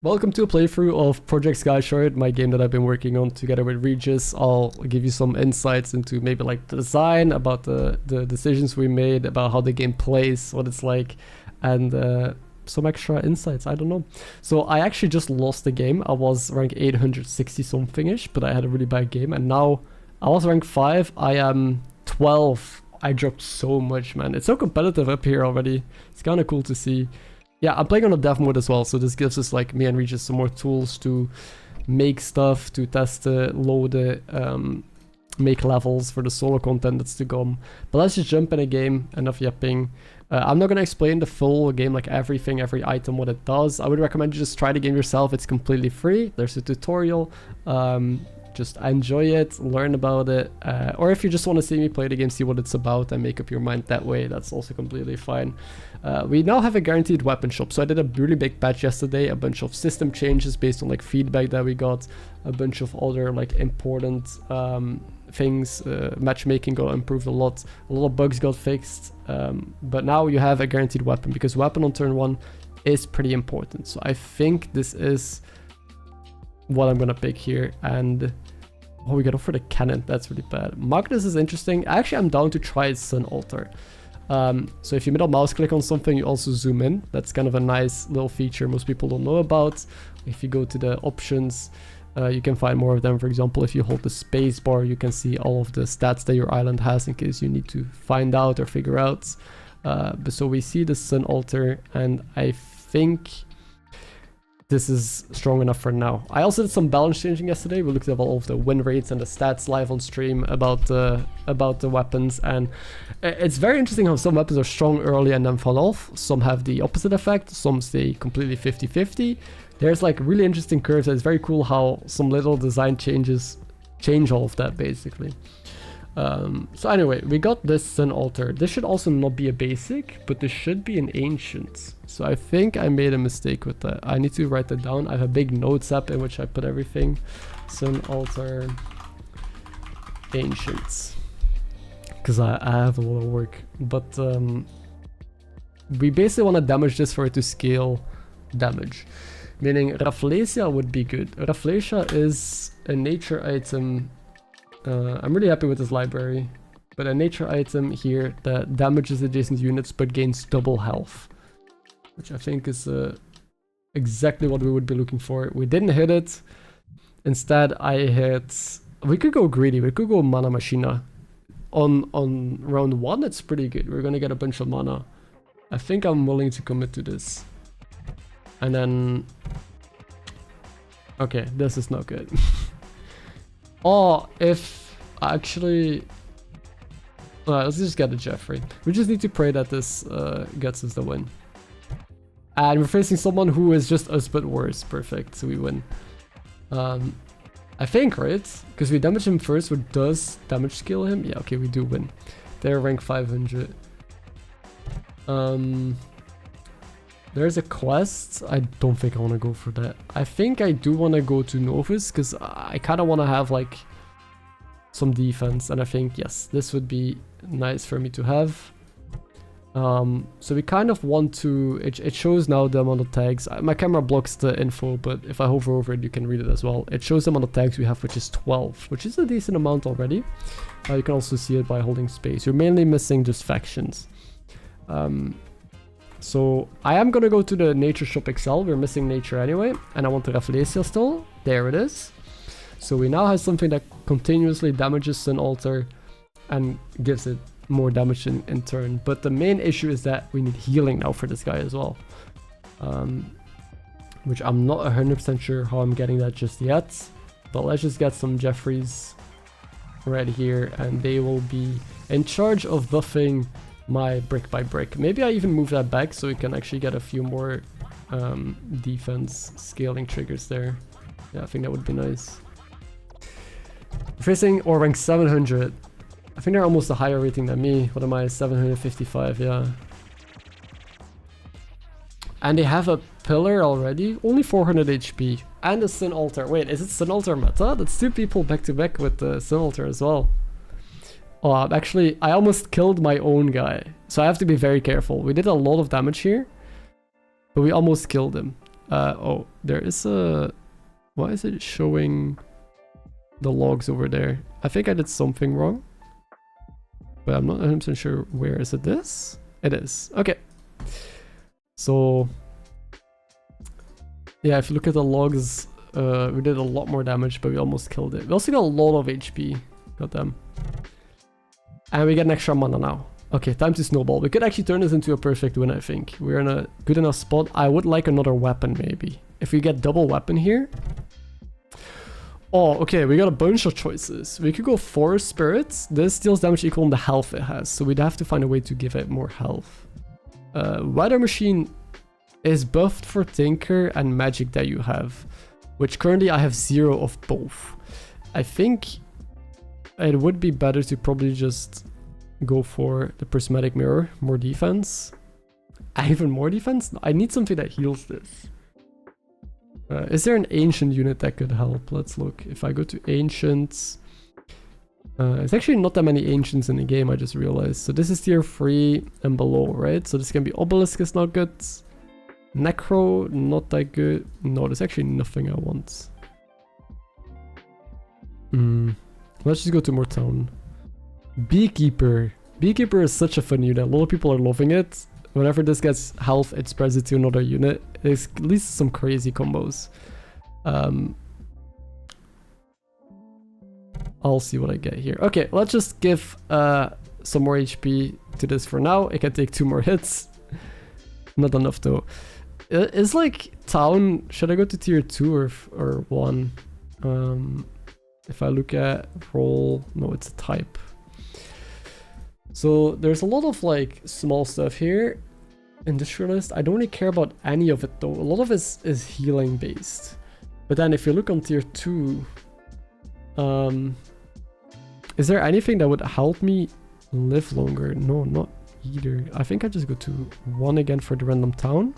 Welcome to a playthrough of Project SkyShard, my game that I've been working on together with Regis. I'll give you some insights into maybe like the design, about the decisions we made, about how the game plays, what it's like, and some extra insights, I don't know. So I actually just lost the game. I was rank 860 something-ish, but I had a really bad game, and now I was rank 5, I am 12. I dropped so much, man. It's so competitive up here already. It's kind of cool to see. Yeah, I'm playing on a dev mode as well, so this gives us, like, me and Regis some more tools to make stuff, to test it, load it, make levels for the solo content that's to come. But let's just jump in a game, enough yapping. I'm not going to explain the full game, like everything, every item, what it does. I would recommend you just try the game yourself. It's completely free. There's a tutorial. Just enjoy it, learn about it, or if you just want to see me play the game, see what it's about, and make up your mind that way, that's also completely fine. We now have a guaranteed weapon shop, so I did a really big patch yesterday, a bunch of system changes based on like feedback that we got, a bunch of other like important things. Matchmaking got improved a lot of bugs got fixed, but now you have a guaranteed weapon, because weapon on turn 1 is pretty important. So I think this is what I'm gonna pick here. And oh, we got off for the cannon. That's really bad. Magnus is interesting. Actually, I'm down to try Sun Altar. So if you middle mouse click on something, you also zoom in. That's kind of a nice little feature most people don't know about. If you go to the options, you can find more of them. For example, if you hold the space bar, you can see all of the stats that your island has in case you need to find out or figure out. But so we see the Sun Altar, and I think this is strong enough for now. I also did some balance changing yesterday. We looked at all of the win rates and the stats live on stream about the weapons, and it's very interesting how some weapons are strong early and then fall off. Some have the opposite effect, some stay completely 50-50. There's like really interesting curves, and it's very cool how some little design changes change all of that basically. So anyway, we got this Sun Altar. This should also not be a basic, but this should be an ancient. So I think I made a mistake with that. I need to write that down. I have a big notes app in which I put everything. Sun Altar ancients, because I have a lot of work. But we basically want to damage this for it to scale damage, meaning Rafflesia would be good. Rafflesia is a nature item. I'm really happy with this library, but a nature item here that damages adjacent units but gains double health, which I think is exactly what we would be looking for. We didn't hit it. Instead, I hit... We could go greedy. We could go Mana Machina. On round 1, it's pretty good. We're going to get a bunch of mana. I think I'm willing to commit to this. And then... Okay, this is not good. Oh, if actually... Alright, let's just get a Jeffrey. We just need to pray that this gets us the win. And we're facing someone who is just us but worse. Perfect, so we win. I think, right? Because we damage him first, which does damage scale him. Yeah, okay, we do win. They're rank 500. There's a quest. I don't think I want to go for that. I think I do want to go to Novus, because I kind of want to have like some defense, and I think, yes, this would be nice for me to have. So we kind of want to... It shows now the amount of tags. My camera blocks the info, but if I hover over it, you can read it as well. It shows the amount of tags we have, which is 12, which is a decent amount already. You can also see it by holding space. You're mainly missing just factions. So I am gonna go to the Nature Shop XL. We're missing Nature anyway, and I want the Rafflesia still. There it is. So we now have something that continuously damages Sun Altar and gives it more damage in turn. But the main issue is that we need healing now for this guy as well, which I'm not 100% sure how I'm getting that just yet. But let's just get some Jeffreys right here, and they will be in charge of buffing my brick by brick. Maybe I even move that back so we can actually get a few more defense scaling triggers there. Yeah, I think that would be nice. Facing or rank 700. I think they're almost a higher rating than me. What am I? 755, yeah. And they have a pillar already. Only 400 HP. And a Sun Altar. Wait, is it Sun Altar meta? That's 2 people back to back with the Sun Altar as well. Oh, actually, I almost killed my own guy. So I have to be very careful. We did a lot of damage here, but we almost killed him. Oh, there is a... Why is it showing the logs over there? I think I did something wrong. But I'm not 100% sure where. Is it this? It is. Okay. So... Yeah, if you look at the logs, we did a lot more damage, but we almost killed it. We also got a lot of HP. Got them. And we get an extra mana now. Okay, time to snowball. We could actually turn this into a perfect win, I think. We're in a good enough spot. I would like another weapon, maybe. If we get double weapon here. Oh, okay, we got a bunch of choices. We could go Forest Spirits. This deals damage equal to the health it has, so we'd have to find a way to give it more health. Weather Machine is buffed for Tinker and Magic that you have, which currently I have 0 of both. I think it would be better to probably just go for the Prismatic Mirror, more defense. Even more defense? I need something that heals this. Is there an Ancient unit that could help? Let's look. If I go to Ancients... it's actually not that many Ancients in the game, I just realized. So this is tier 3 and below, right? So this can be Obelisk is not good. Necro, not that good. No, there's actually nothing I want. Let's just go to more town. Beekeeper. Beekeeper is such a fun unit. A lot of people are loving it. Whenever this gets health, it spreads it to another unit. It leads to some crazy combos. I'll see what I get here. Okay, let's just give some more HP to this for now. It can take 2 more hits. Not enough though. It's like town. Should I go to tier 2 or 1? If I look at role, no, it's a type. So there's a lot of like small stuff here. Industrialist, I don't really care about any of it though. A lot of it is healing based. But then if you look on tier 2, is there anything that would help me live longer? No, not either. I think I just go to 1 again for the random town.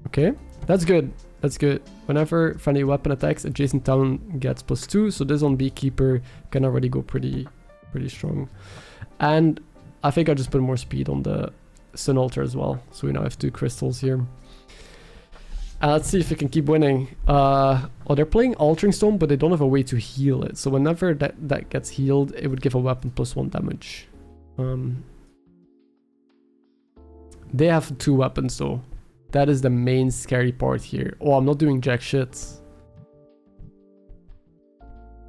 Okay, that's good. That's good. Whenever friendly weapon attacks, adjacent town gets +2. So this on Beekeeper can already go pretty strong. And I think I just put more speed on the Sun Altar as well. So we now have 2 crystals here. And let's see if we can keep winning. Oh, they're playing Altering Stone, but they don't have a way to heal it. So whenever that gets healed, it would give a weapon +1 damage. They have 2 weapons though. That is the main scary part here. Oh, I'm not doing jack shit.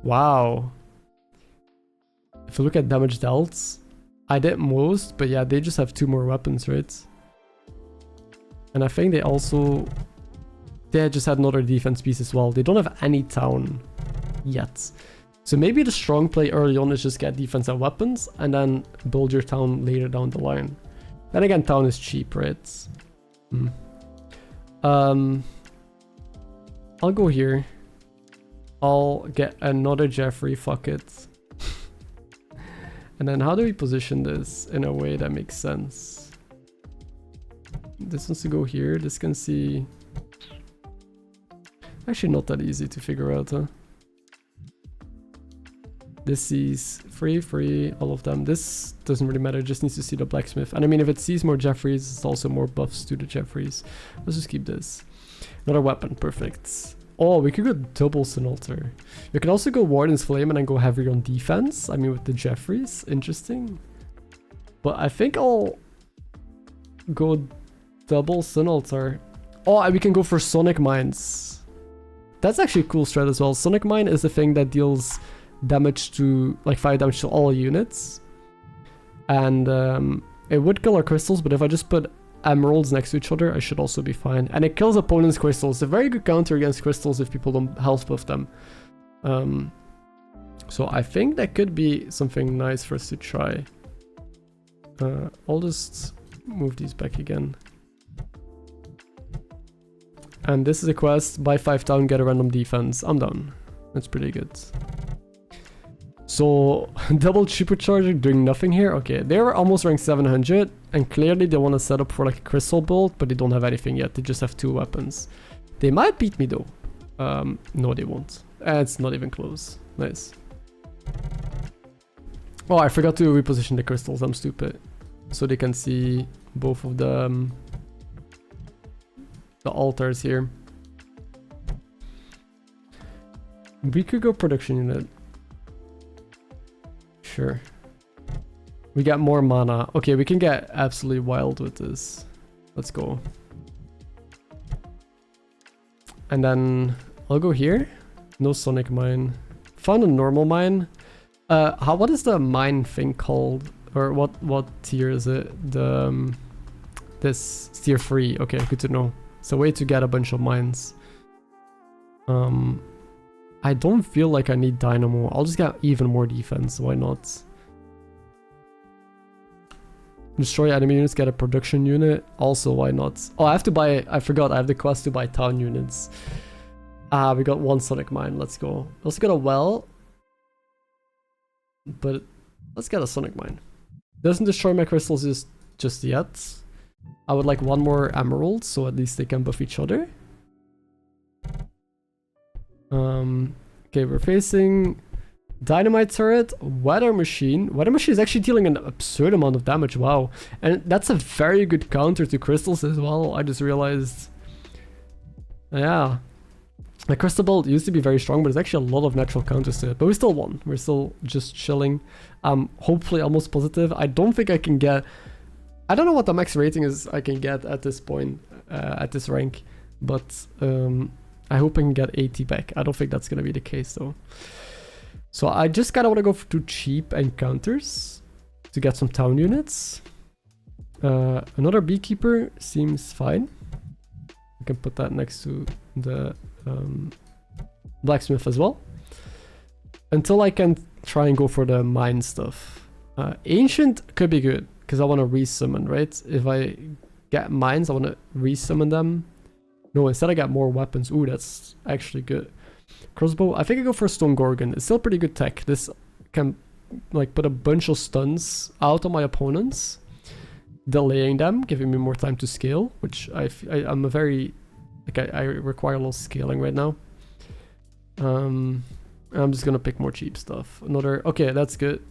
Wow. If you look at damage dealt, I did most, but yeah, they just have 2 more weapons, right? And I think they just had another defense piece as well. They don't have any town yet. So maybe the strong play early on is just get defense and weapons and then build your town later down the line. Then again, town is cheap, right? I'll go here. I'll get another Jeffrey, fuck it. And then how do we position this in a way that makes sense? This wants to go here. This can see... Actually not that easy to figure out, huh? This sees free, all of them. This doesn't really matter, it just needs to see the blacksmith. And I mean, if it sees more Jeffreys, it's also more buffs to the Jeffreys. Let's just keep this. Another weapon, perfect. Oh, we could go double Sun Altar. We can also go Warden's Flame and then go heavier on defense. I mean, with the Jeffreys, interesting. But I think I'll go double Sun Altar. Oh, and we can go for Sonic Mines. That's actually a cool strat as well. Sonic Mine is the thing that deals damage to, like 5 damage to all units. And it would kill our crystals, but if I just put emeralds next to each other, I should also be fine. And it kills opponents' crystals. A very good counter against crystals if people don't health buff them. So I think that could be something nice for us to try. I'll just move these back again. And this is a quest, buy 5 town, get a random defense. I'm done. That's pretty good. So, double supercharger doing nothing here. Okay, they're almost rank 700, and clearly they want to set up for like a crystal build, but they don't have anything yet. They just have 2 weapons. They might beat me though. No, they won't. It's not even close. Nice. Oh, I forgot to reposition the crystals. I'm stupid. So they can see both of them. the altars here. We could go production unit. Sure. We got more mana. Okay, we can get absolutely wild with this. Let's go. And then I'll go here. No sonic mine. Found a normal mine. What is the mine thing called? Or what tier is it? The this tier 3. Okay, good to know. It's a way to get a bunch of mines. I don't feel like I need dynamo. I'll just get even more defense. Why not? Destroy enemy units, get a production unit. Also, why not? Oh, I have to buy... I forgot, I have the quest to buy town units. We got one sonic mine. Let's go. Also got a well. But let's get a sonic mine. Doesn't destroy my crystals just yet. I would like one more emerald, so at least they can buff each other. Okay, we're facing dynamite turret, weather machine. Weather machine is actually dealing an absurd amount of damage. Wow. And that's a very good counter to crystals as well. I just realized. Yeah. The crystal build used to be very strong, but there's actually a lot of natural counters to it. But we still won. We're still just chilling. Hopefully almost positive. I don't think I can get... I don't know what the max rating is I can get at this point, at this rank. But I hope I can get 80 back. I don't think that's going to be the case though. So I just kind of want to go to cheap encounters to get some town units. Another beekeeper seems fine. I can put that next to the blacksmith as well. Until I can try and go for the mine stuff. Ancient could be good because I want to resummon, right? If I get mines, I want to resummon them. No, instead I got more weapons. Ooh, that's actually good. Crossbow, I think I go for Stone Gorgon. It's still pretty good tech. This can like put a bunch of stuns out on my opponents, delaying them, giving me more time to scale, which I'm a very like I require a little scaling right now. I'm just gonna pick more cheap stuff. Another, okay, that's good.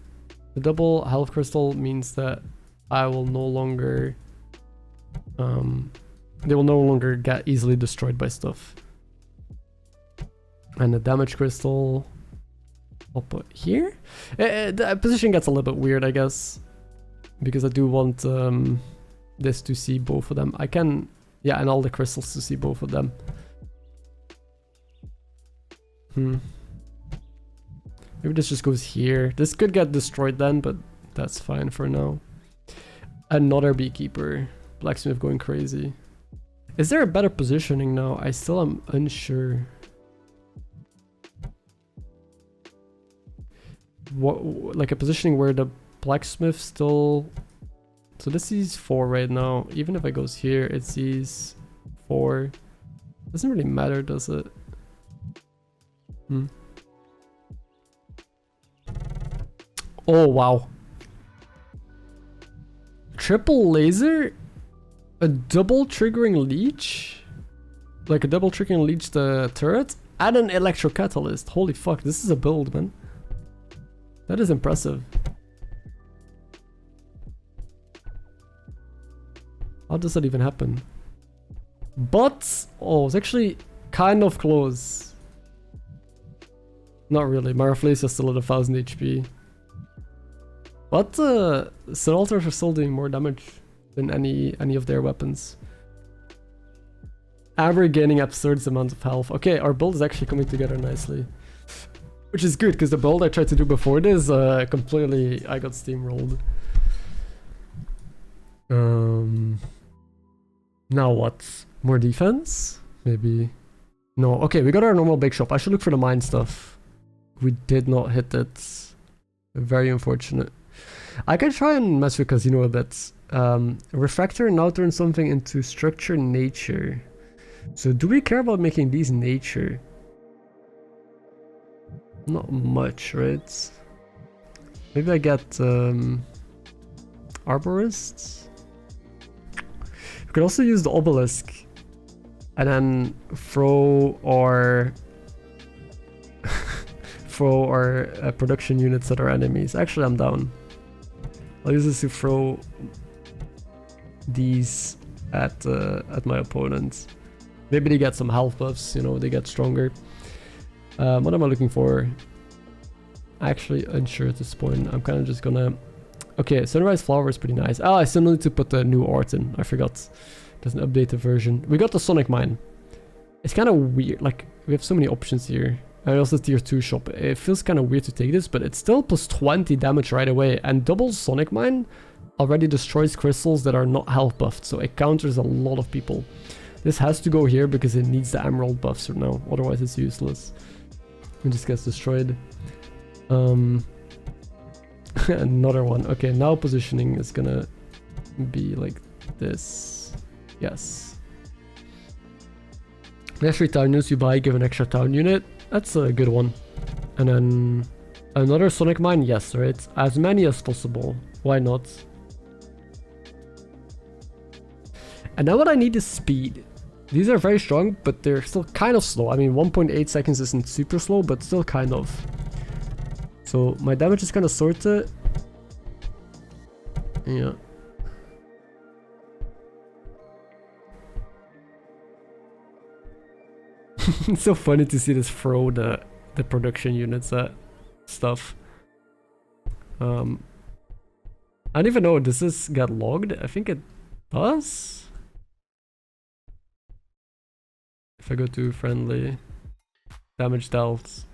The double health crystal means that I will no longer they will no longer get easily destroyed by stuff. And the damage crystal I'll put here. The position gets a little bit weird, I guess, because I do want this to see both of them. I can, yeah, and all the crystals to see both of them. Maybe this just goes here. This could get destroyed then, but that's fine for now. Another beekeeper. Blacksmith going crazy. Is there a better positioning now? I still am unsure. What, like a positioning where the blacksmith still... So this sees 4 right now. Even if I goes here, it sees 4. Doesn't really matter, does it? Oh, wow. Triple laser? A double triggering leech? Like a double triggering leech the turret? And an electro catalyst. Holy fuck, this is a build, man. That is impressive. How does that even happen? But, oh, it's actually kind of close. Not really. Marafle is still at 1000 HP. But Sun Altars are still doing more damage than any of their weapons. And we're gaining absurd amounts of health. Okay, our build is actually coming together nicely. Which is good, because the build I tried to do before this, completely, I got steamrolled. Now what? More defense? Maybe. No, okay, we got our normal big shop. I should look for the mine stuff. We did not hit it. Very unfortunate. I can try and mess with Casino a bit. Refractor now turns something into structure nature. So do we care about making these nature? Not much, right? Maybe I get arborists. We could also use the obelisk and then throw our production units at our enemies. Actually, I'm down. I'll use this to throw these at my opponents. Maybe they get some health buffs, you know, they get stronger. What am I looking for? Actually unsure at this point. I'm kind of just gonna... Okay, Sunrise Flower is pretty nice. Oh, I still need to put the new art in. I forgot. There's an updated version. We got the Sonic Mine. It's kind of weird. Like, we have so many options here. And also tier 2 shop. It feels kind of weird to take this, but it's still plus 20 damage right away. And double Sonic Mine already destroys crystals that are not health buffed. So it counters a lot of people. This has to go here because it needs the emerald buffs right now. Otherwise it's useless. It just gets destroyed. Another one. Okay, now positioning is gonna be like this. Yes. Next 3 town units you buy, give an extra town unit. That's a good one. And then another Sonic Mine, yes, right? As many as possible. Why not? And now what I need is speed. These are very strong, but they're still kind of slow. I mean, 1.8 seconds isn't super slow, but still kind of. So my damage is kind of sorted. Yeah. It's so funny to see this throw the production units at stuff. I don't even know, does this get logged? I think it does. If I go to friendly, damage dealt.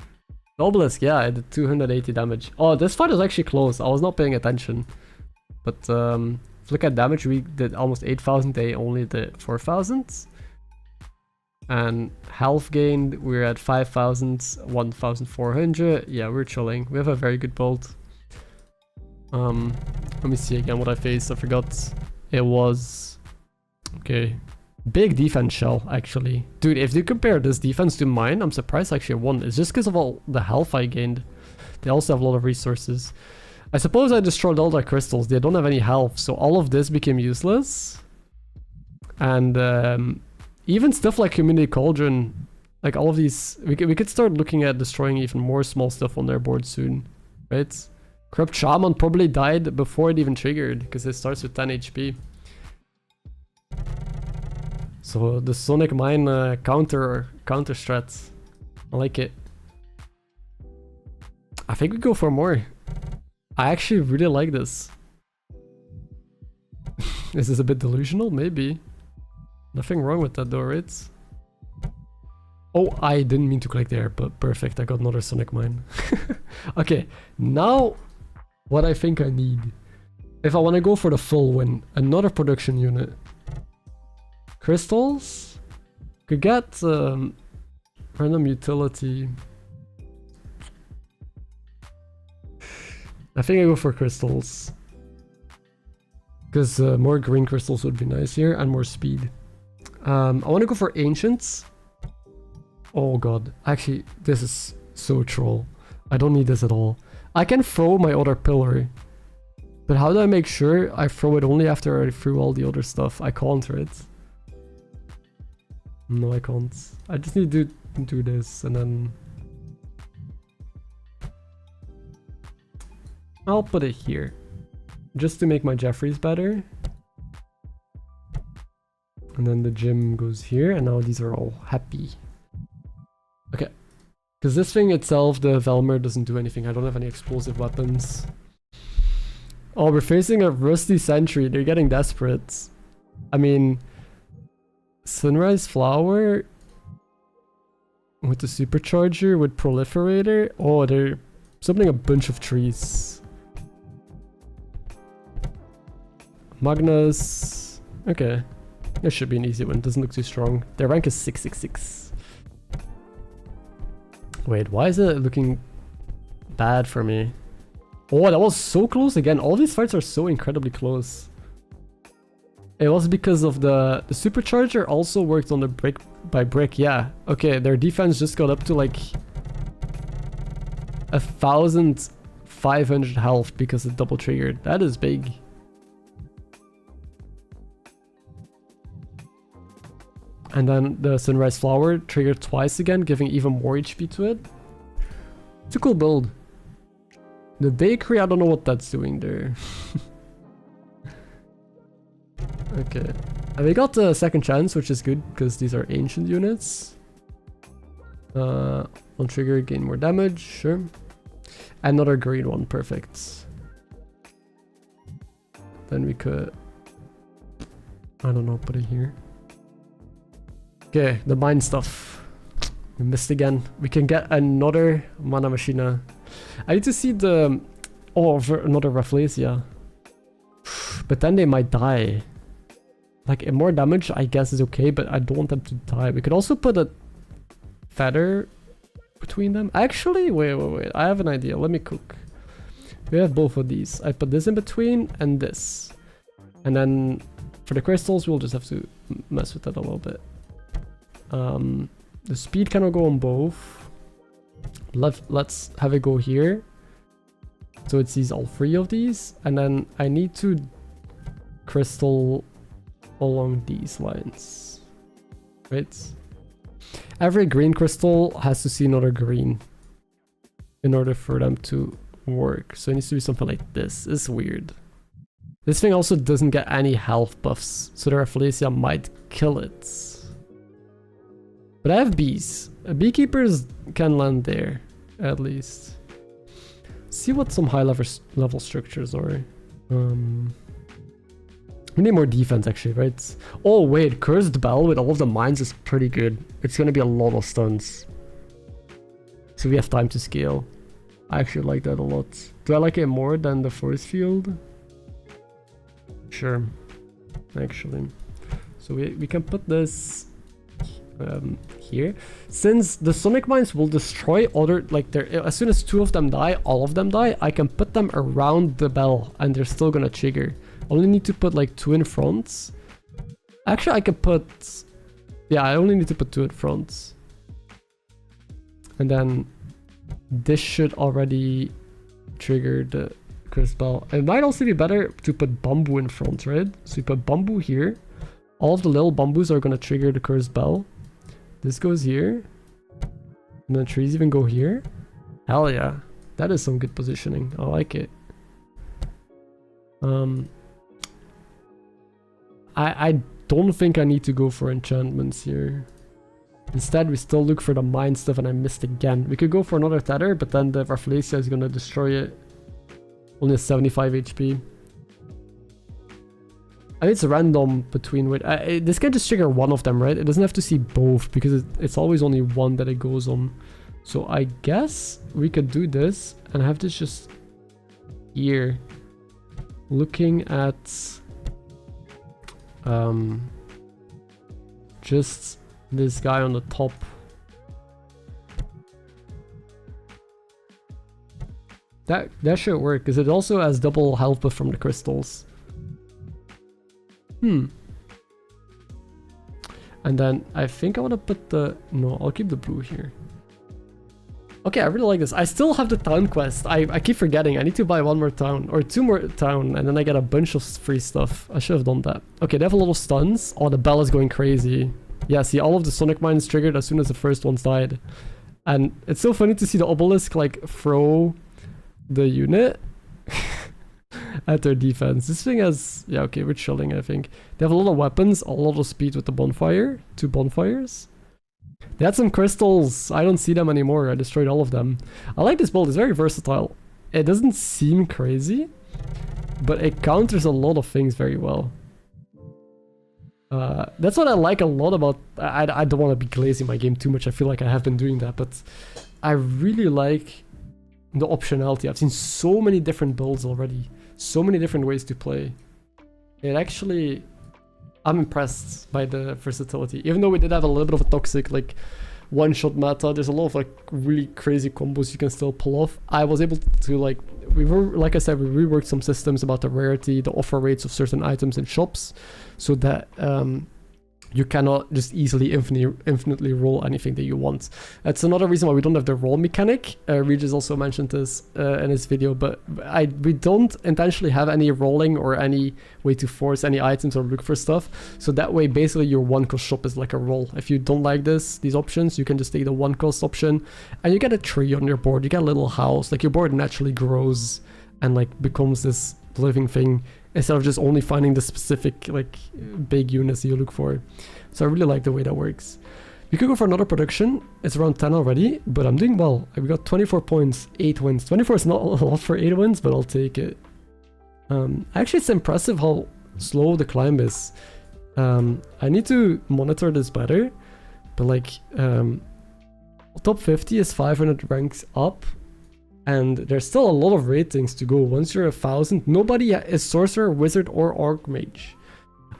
Obelisk, yeah, I did 280 damage. Oh, this fight was actually close. I was not paying attention. But if you look at damage, we did almost 8,000. They only did 4,000. And health gained, we're at 5,000, 1,400. Yeah, we're chilling. We have a very good build. Let me see again what I faced. I forgot. It was... Okay. Big defense shell, actually. Dude, if you compare this defense to mine, I'm surprised I actually won. It's just because of all the health I gained. They also have a lot of resources. I suppose I destroyed all their crystals. They don't have any health, so all of this became useless. And even stuff like Community Cauldron, like all of these, we could start looking at destroying even more small stuff on their board soon, right? Corrupt Shaman probably died before it even triggered, because it starts with 10 HP. So the Sonic Mine counter strat. I like it. I think we go for more. I actually really like this. Is this a bit delusional? Maybe. Nothing wrong with that though, right? Oh, I didn't mean to click there, but perfect. I got another Sonic Mine. Okay, now what I think I need. If I want to go for the full win, another production unit. Crystals? Could get random utility. I think I go for crystals. Because more green crystals would be nice here and more speed. I want to go for ancients. Oh god. Actually, this is so troll. I don't need this at all. I can throw my other pillar. But how do I make sure I throw it only after I threw all the other stuff? I can't, right? No, I can't. I just need to do this and then... I'll put it here. Just to make my Jeffries better. And then the gym goes here, and now these are all happy. Okay. Because this thing itself, the Velmer, doesn't do anything. I don't have any explosive weapons. Oh, we're facing a Rusty Sentry. They're getting desperate. I mean... Sunrise Flower with the Supercharger with Proliferator. Oh, they're summoning a bunch of trees. Magnus. Okay. This should be an easy one. Doesn't look too strong. Their rank is 666. Wait, why is it looking bad for me? Oh, that was so close again. All these fights are so incredibly close. It was because of the Supercharger also worked on the brick by brick. Yeah. Okay, their defense just got up to like 1,500 health because it double triggered. That is big. And then the Sunrise Flower triggered twice again, giving even more HP to it. It's a cool build. The Bakery, I don't know what that's doing there. Okay. And we got the second chance, which is good because these are ancient units. On trigger, gain more damage, sure. Another green one, perfect. Then we could, I don't know, put it here. Okay, the mine stuff. We missed again. We can get another Mana Machina. I need to see the... Oh, another Rafflesia. But then they might die. Like, more damage, I guess, is okay, but I don't want them to die. We could also put a feather between them. Actually, wait. I have an idea. Let me cook. We have both of these. I put this in between and this. And then for the crystals, we'll just have to mess with that a little bit. The speed cannot go on both. Let's have it go here. So it sees all three of these. And then I need to crystal along these lines. Right? Every green crystal has to see another green in order for them to work. So it needs to be something like this. It's weird. This thing also doesn't get any health buffs, so the Rafflesia might kill it. But I have bees. Beekeepers can land there, at least. See what some high level structures are. We need more defense, actually, right? Oh, wait, Cursed Bell with all of the mines is pretty good. It's gonna be a lot of stuns. So we have time to scale. I actually like that a lot. Do I like it more than the force field? Sure, actually. So we can put this here. Since the Sonic Mines will destroy other, like, as soon as two of them die, all of them die, I can put them around the bell and they're still gonna trigger. Only need to put like 2 in front. Actually, I could put... Yeah, I only need to put 2 in front. And then this should already trigger the Cursed Bell. It might also be better to put bamboo in front, right? So you put bamboo here. All of the little bamboos are going to trigger the Cursed Bell. This goes here. And then trees even go here. Hell yeah. That is some good positioning. I like it. I don't think I need to go for enchantments here. Instead, we still look for the mine stuff, and I missed again. We could go for another tether, but then the Rafflesia is gonna destroy it. Only 75 HP. And it's random between... this can just trigger one of them, right? It doesn't have to see both, because it's always only one that it goes on. So I guess we could do this, and have this just here. Looking at... just this guy on the top. That should work, because it also has double health buff from the crystals. And then I think I want to put the... No, I'll keep the blue here. Okay, I really like this. I still have the town quest. I keep forgetting. I need to buy 1 more town, or 2 more town, and then I get a bunch of free stuff. I should have done that. Okay, they have a lot of stuns. Oh, the bell is going crazy. Yeah, see, all of the Sonic Mines triggered as soon as the first ones died. And it's so funny to see the obelisk, like, throw the unit at their defense. This thing has... Yeah, okay, we're chilling, I think. They have a lot of weapons, a lot of speed with the bonfire. 2 bonfires. They had some crystals. I don't see them anymore. I destroyed all of them. I like this build. It's very versatile. It doesn't seem crazy, but it counters a lot of things very well. That's what I like a lot about... I don't want to be lazy in my game too much. I feel like I have been doing that, but I really like the optionality. I've seen so many different builds already. So many different ways to play. It actually... I'm impressed by the versatility. Even though we did have a little bit of a toxic, like, one-shot meta, there's a lot of, like, really crazy combos you can still pull off. I was able to, like, like I said, we reworked some systems about the rarity, the offer rates of certain items in shops, so that you cannot just easily infinitely roll anything that you want. That's another reason why we don't have the roll mechanic. Regis also mentioned this in his video, but we don't intentionally have any rolling or any way to force any items or look for stuff. So that way, basically, your 1-cost shop is like a roll. If you don't like these options, you can just take the 1-cost option, and you get a tree on your board. You get a little house. Like, your board naturally grows and, like, becomes this living thing instead of just only finding the specific like big units you look for. So I really like the way that works. We could go for another production. It's around 10 already, but I'm doing well. We got 24 points, 8 wins. 24 is not a lot for 8 wins, but I'll take it. Actually, it's impressive how slow the climb is. I need to monitor this better, but like top 50 is 500 ranks up, and there's still a lot of ratings to go. Once you're 1,000, nobody is sorcerer, wizard, or archmage.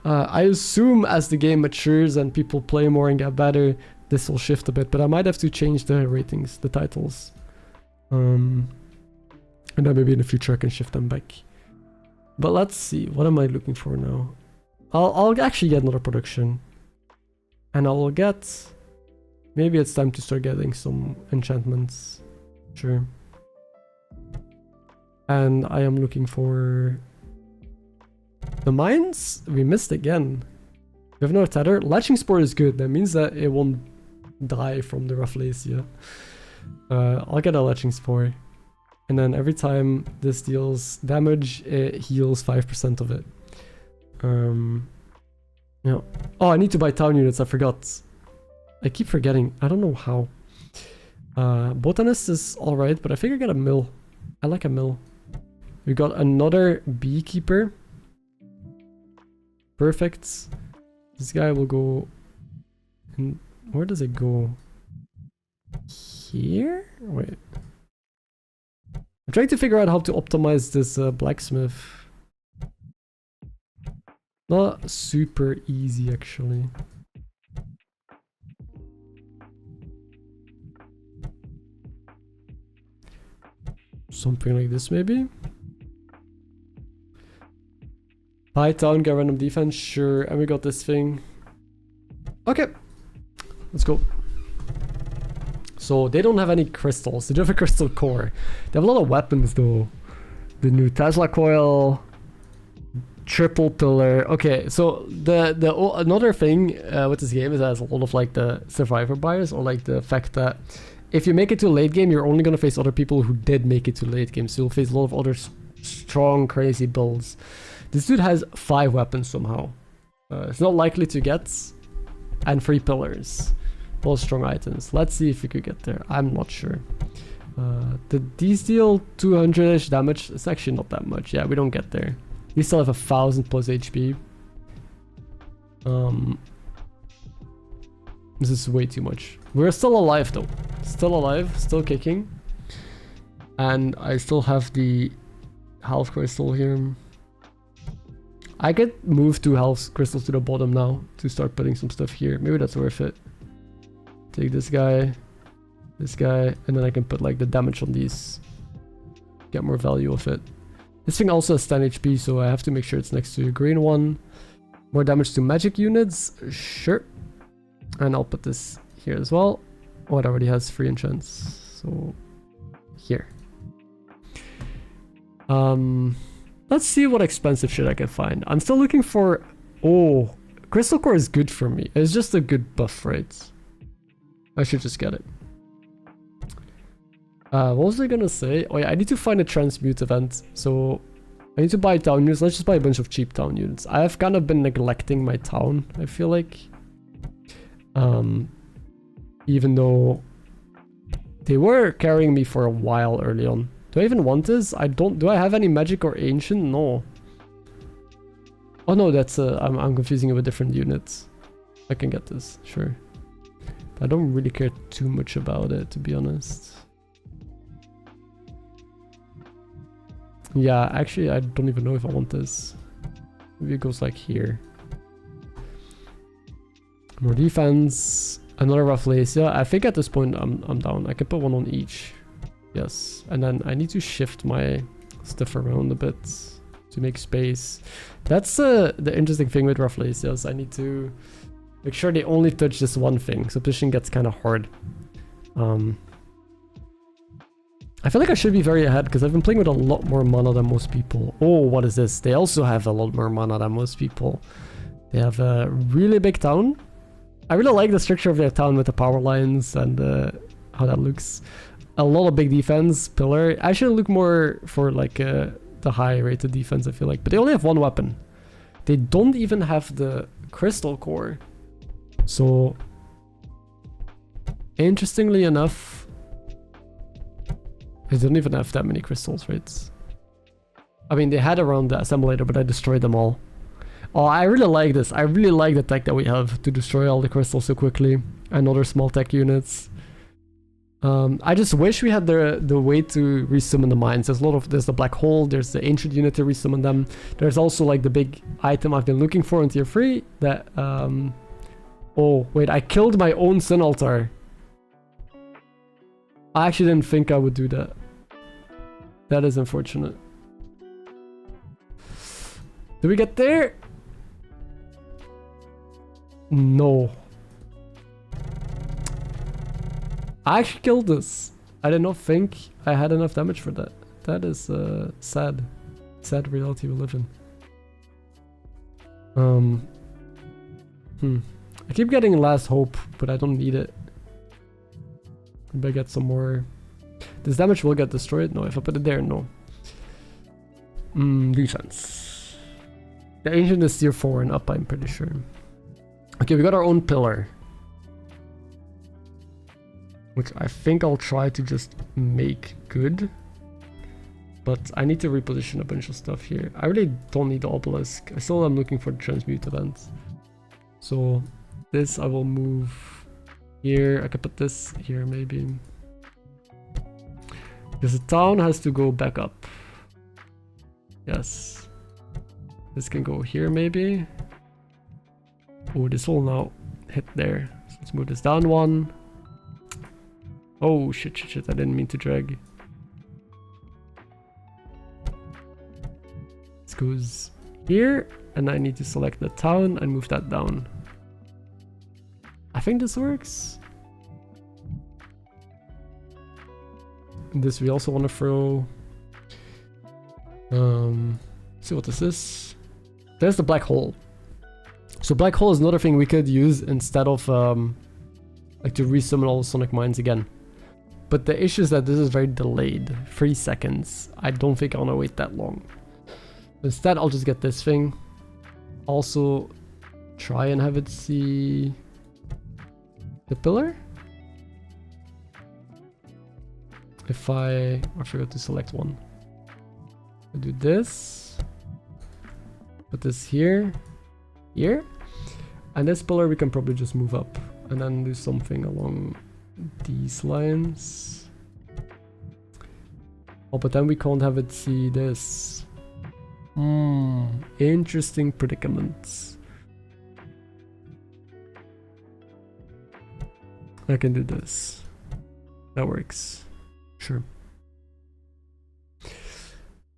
I assume as the game matures and people play more and get better, this will shift a bit, but I might have to change the ratings, the titles. And then maybe in the future I can shift them back. But let's see, what am I looking for now? I'll actually get another production. And I will get... Maybe it's time to start getting some enchantments. Sure. And I am looking for... The mines, we missed again. We have no tether. Latching Spore is good. That means that it won't die from the Rafflesia. I'll get a Latching Spore. And then every time this deals damage, it heals 5% of it. Yeah. Oh, I need to buy town units. I forgot. I keep forgetting. I don't know how. Botanist is alright, but I think I get a mill. I like a mill. We got another beekeeper. Perfect. This guy will go... And where does it go? Here? Wait. I'm trying to figure out how to optimize this blacksmith. Not super easy, actually. Something like this, maybe? Buy town, get random defense, sure. And we got this thing. Okay. Let's go. So they don't have any crystals. They do have a crystal core. They have a lot of weapons though. The new Tesla coil, triple pillar. Okay, so the another thing with this game is that it has a lot of like the survivor bias, or like the fact that if you make it to late game, you're only gonna face other people who did make it to late game. So you'll face a lot of other strong, crazy builds. This dude has 5 weapons somehow. It's not likely to get, and 3 pillars. All strong items. Let's see if we could get there. I'm not sure. Did these deal 200-ish damage? It's actually not that much. Yeah, we don't get there. We still have 1,000 plus HP. This is way too much. We're still alive though. Still alive, still kicking. And I still have the health crystal here. I could move 2 health crystals to the bottom now to start putting some stuff here. Maybe that's worth it. Take this guy, and then I can put like the damage on these. Get more value of it. This thing also has 10 HP, so I have to make sure it's next to a green one. More damage to magic units, sure. And I'll put this here as well. Oh, it already has 3 enchants, so here. Let's see what expensive shit I can find. I'm still looking for... Oh, Crystal Core is good for me. It's just a good buff, right? I should just get it. What was I gonna say? Oh yeah, I need to find a transmute event. So I need to buy town units. Let's just buy a bunch of cheap town units. I have kind of been neglecting my town, I feel like. Even though they were carrying me for a while early on. Do I even want this? I don't. Do I have any magic or ancient? No. Oh no, that's I'm confusing it with different units. I can get this, sure. But I don't really care too much about it, to be honest. Yeah, actually, I don't even know if I want this. Maybe it goes like here. More defense. Another Rafflesia. I think at this point I'm down. I can put 1 on each. Yes. And then I need to shift my stuff around a bit to make space. That's the interesting thing with Rafflesias. I need to make sure they only touch this one thing. So position gets kind of hard. I feel like I should be very ahead because I've been playing with a lot more mana than most people. Oh, what is this? They also have a lot more mana than most people. They have a really big town. I really like the structure of their town with the power lines and how that looks. A lot of big defense, pillar. I should look more for like the high rated defense, I feel like. But they only have one weapon. They don't even have the crystal core. So, interestingly enough, they don't even have that many crystals, right? I mean, they had around the assemblator, but I destroyed them all. Oh, I really like this. I really like the tech that we have to destroy all the crystals so quickly. And other small tech units. I just wish we had the way to resummon the mines. There's the black hole, there's the ancient unit to resummon them. There's also like the big item I've been looking for in tier 3 that oh wait, I killed my own sun altar. I actually didn't think I would do that. That is unfortunate. Do we get there? No. I actually killed this. I did not think I had enough damage for that. That is sad. Sad reality we live in. I keep getting last hope, but I don't need it. Maybe I get some more. This damage will get destroyed? No, if I put it there, no. Defense. The ancient is tier 4 and up, I'm pretty sure. Okay, we got our own pillar. Which I think I'll try to just make good. But I need to reposition a bunch of stuff here. I really don't need the obelisk. I still am looking for the transmute event. So this I will move here. I could put this here maybe. Because the town has to go back up. Yes. This can go here maybe. Oh, this will now hit there. So let's move this down one. Oh shit, I didn't mean to drag. This goes here, and I need to select the town and move that down. I think this works. And this we also want to throw. See what this is. There's the black hole. So black hole is another thing we could use instead of like to resummon all the sonic mines again. But the issue is that this is very delayed. 3 seconds. I don't think I want to wait that long. Instead, I'll just get this thing. Also, try and have it see the pillar. If I forgot to select one. I do this. Put this here. Here. And this pillar we can probably just move up. And then do something along these lines. Oh, but then we can't have it see this. Interesting predicaments. I can do this. That works. Sure.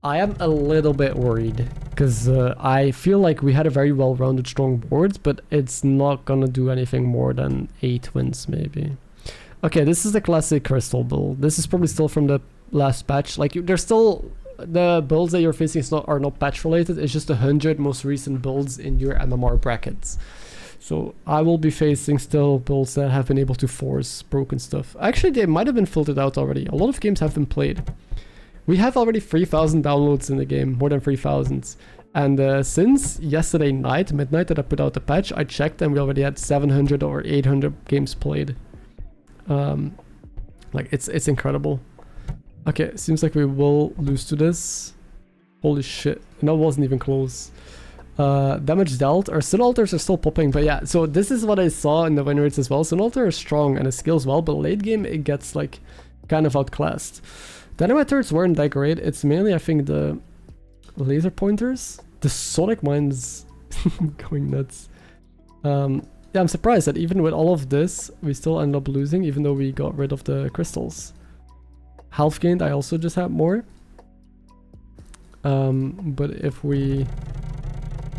I am a little bit worried because I feel like we had a very well-rounded strong board, but it's not gonna do anything more than 8 wins maybe. Okay, this is the classic crystal build. This is probably still from the last patch. Like, there's still the builds that you're facing are not patch related. It's just 100 most recent builds in your MMR brackets. So I will be facing still builds that have been able to force broken stuff. Actually, they might have been filtered out already. A lot of games have been played. We have already 3,000 downloads in the game, more than 3,000. And since yesterday night, midnight, that I put out the patch, I checked and we already had 700 or 800 games played. Like it's incredible. Okay, seems like we will lose to this. Holy shit, and that wasn't even close. Damage dealt. Our Sun Altars are still popping, but yeah, so this is what I saw in the win rates as well. Sun Altar is strong and it scales well, but late game it gets like kind of outclassed. Dynamite turrets weren't that great. It's mainly, I think, the laser pointers. The sonic mines going nuts. Yeah, I'm surprised that even with all of this, we still end up losing, even though we got rid of the crystals. Health gained, I also just had more. But if we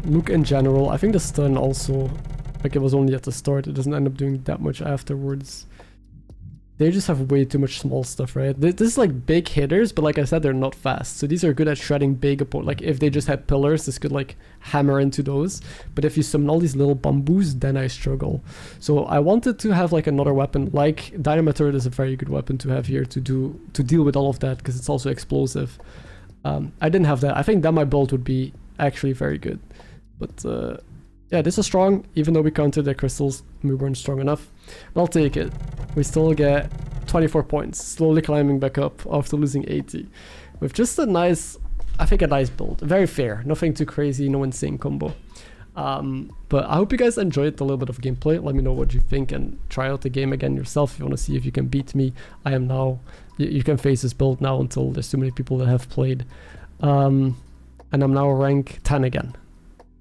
look in general, I think the stun also, like it was only at the start, it doesn't end up doing that much afterwards. They just have way too much small stuff, right? This is like big hitters, but like I said, they're not fast. So these are good at shredding big opponents. Like if they just had pillars, this could like hammer into those. But if you summon all these little bamboos, then I struggle. So I wanted to have like another weapon, like Dynamite Turret is a very good weapon to have here to deal with all of that, because it's also explosive. I didn't have that. I think that my build would be actually very good. But yeah, this is strong, even though we counted the crystals, we weren't strong enough. But I'll take it. We still get 24 points, slowly climbing back up after losing 80. With just a nice, I think a nice build. Very fair, nothing too crazy, no insane combo. But I hope you guys enjoyed a little bit of gameplay. Let me know what you think and try out the game again yourself if you want to see if you can beat me. I am now, you can face this build now until there's too many people that have played. And I'm now rank 10 again.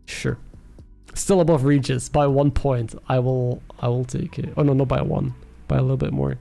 Sure. Still above Regis by 1 point. I will take it. Oh no, not by 1. By a little bit more.